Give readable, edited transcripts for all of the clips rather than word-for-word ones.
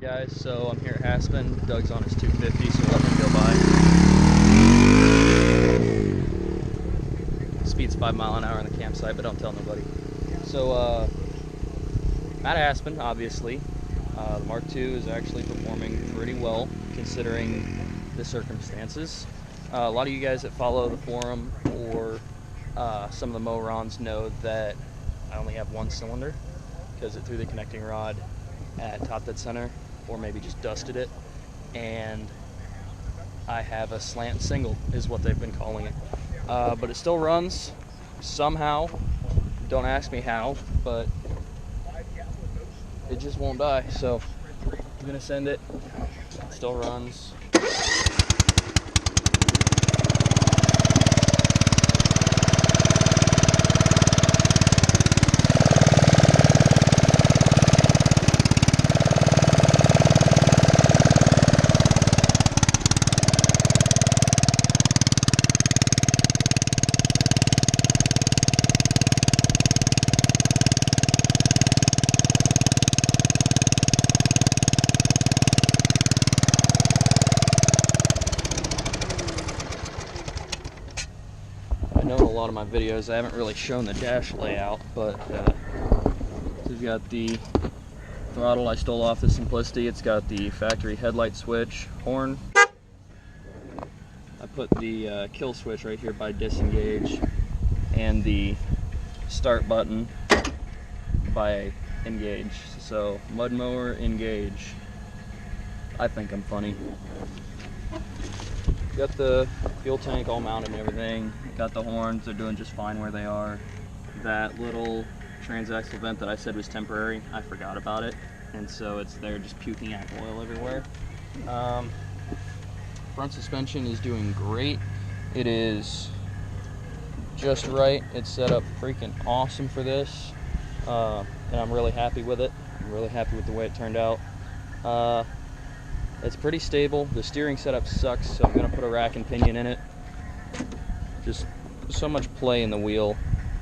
Guys, so I'm here at Haspin. Doug's on his 250, so let him go by. Speed's 5 miles an hour on the campsite, but don't tell nobody. So, I'm at Haspin, obviously. The Mark II is actually performing pretty well, considering the circumstances. A lot of you guys that follow the forum or some of the Morons know that I only have one cylinder, because it threw the connecting rod at top dead center, or maybe just dusted it, and I have a slant single is what they've been calling it, but it still runs somehow. Don't ask me how, but it just won't die. So I'm gonna send it. It still runs. I know in a lot of my videos I haven't really shown the dash layout, but we've got the throttle I stole off the Simplicity. It's got the factory headlight switch, horn. I put the kill switch right here by disengage, and the start button by engage. So mud mower, engage. I think I'm funny. Got the fuel tank all mounted and everything. Got the horns, they're doing just fine where they are. That little transaxle vent that I said was temporary, I forgot about it. And so it's there just puking out oil everywhere. Front suspension is doing great. It is just right. It's set up freaking awesome for this. And I'm really happy with it. I'm really happy with the way it turned out. It's pretty stable. The steering setup sucks, so I'm going to put a rack and pinion in it. Just so much play in the wheel,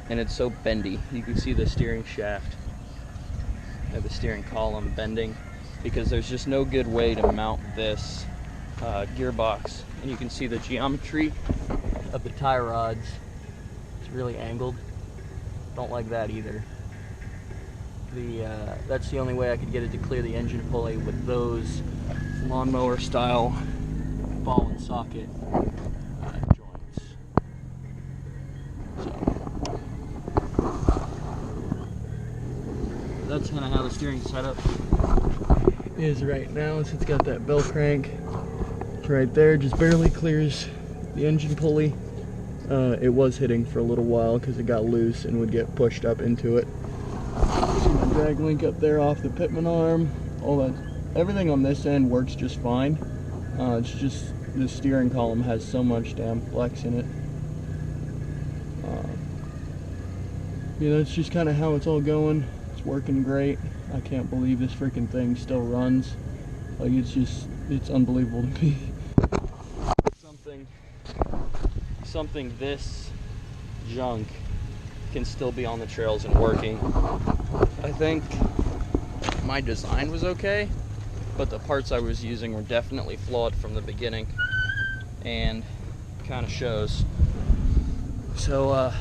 and it's so bendy. You can see the steering shaft and the steering column bending, because there's just no good way to mount this gearbox. And you can see the geometry of the tie rods. It's really angled. Don't like that either. That's the only way I could get it to clear the engine pulley, with those lawnmower style ball and socket joints. So that's kind of how the steering setup is right now. So it's got that bell crank right there, just barely clears the engine pulley. It was hitting for a little while because it got loose and would get pushed up into it. See the drag link up there off the pitman arm. All that, everything on this end works just fine. It's just the steering column has so much damn flex in it. That's just kind of how it's all going. It's working great. I can't believe this freaking thing still runs. Like, it's unbelievable to me. Something this junk can still be on the trails and working. I think my design was okay, but the parts I was using were definitely flawed from the beginning, and kind of shows. So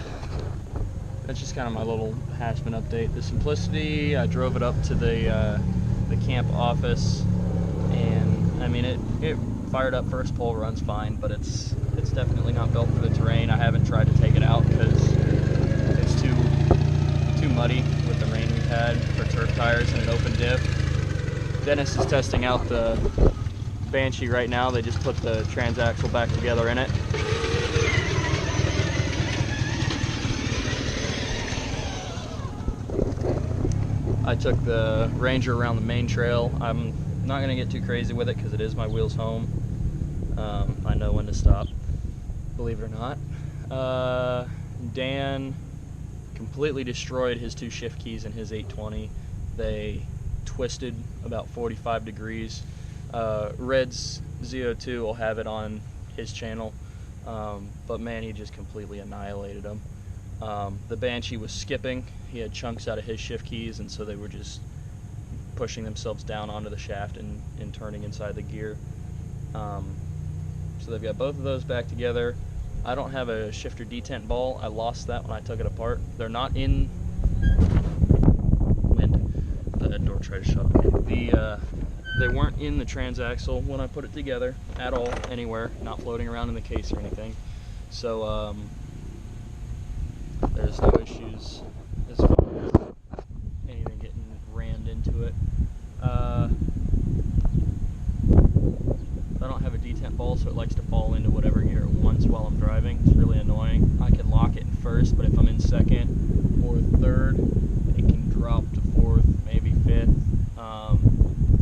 that's just kind of my little Haspin update. The Simplicity, I drove it up to the camp office, and I mean it fired up first pull, runs fine, but it's definitely not built for the terrain. I haven't tried to take it out because it's too muddy with the rain we've had for turf tires and an open diff. Dennis is testing out the Banshee right now. They just put the transaxle back together in it. I took the Ranger around the main trail. I'm not going to get too crazy with it because it is my wheels home. I know when to stop, believe it or not. Dan completely destroyed his 2 shift keys in his 820. They twisted about 45 degrees. Red's ZO2 will have it on his channel, but man, he just completely annihilated them. The Banshee was skipping. He had chunks out of his shift keys, and so they were just pushing themselves down onto the shaft and turning inside the gear. So they've got both of those back together. I don't have a shifter detent ball. I lost that when I took it apart. They're not in wind. The door tried to shut off. They weren't in the transaxle when I put it together at all, anywhere, not floating around in the case or anything. So there's no issues as far as anything getting rammed into it. I don't have a detent ball, so it likes to fall into whatever gear it wants while I'm driving. It's really annoying. I can lock it in first, but if I'm in second or third, it can drop to fourth, maybe fifth.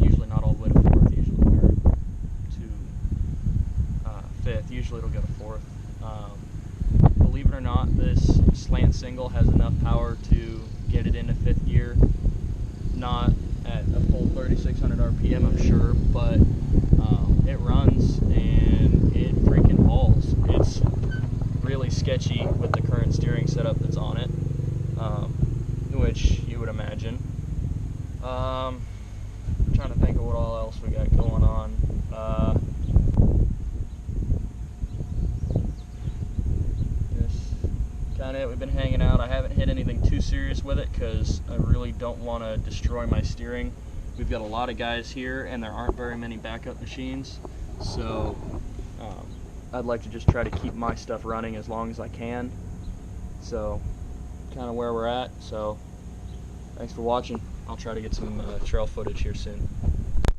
Usually not all the way to fourth, usually we're to fifth. Usually it'll go to fourth. Believe it or not, this slant single has enough power to get it into fifth gear. Not at a full 3,600 RPM, I'm sure, but it runs and it freaking hauls. It's really sketchy with the current steering setup that's on it, which you would imagine. I'm trying to think of what all else we got going on. Kind of it. We've been hanging out. I haven't hit anything too serious with it because I really don't want to destroy my steering. We've got a lot of guys here and there aren't very many backup machines, so I'd like to just try to keep my stuff running as long as I can. So kind of where we're at. So thanks for watching. I'll try to get some trail footage here soon.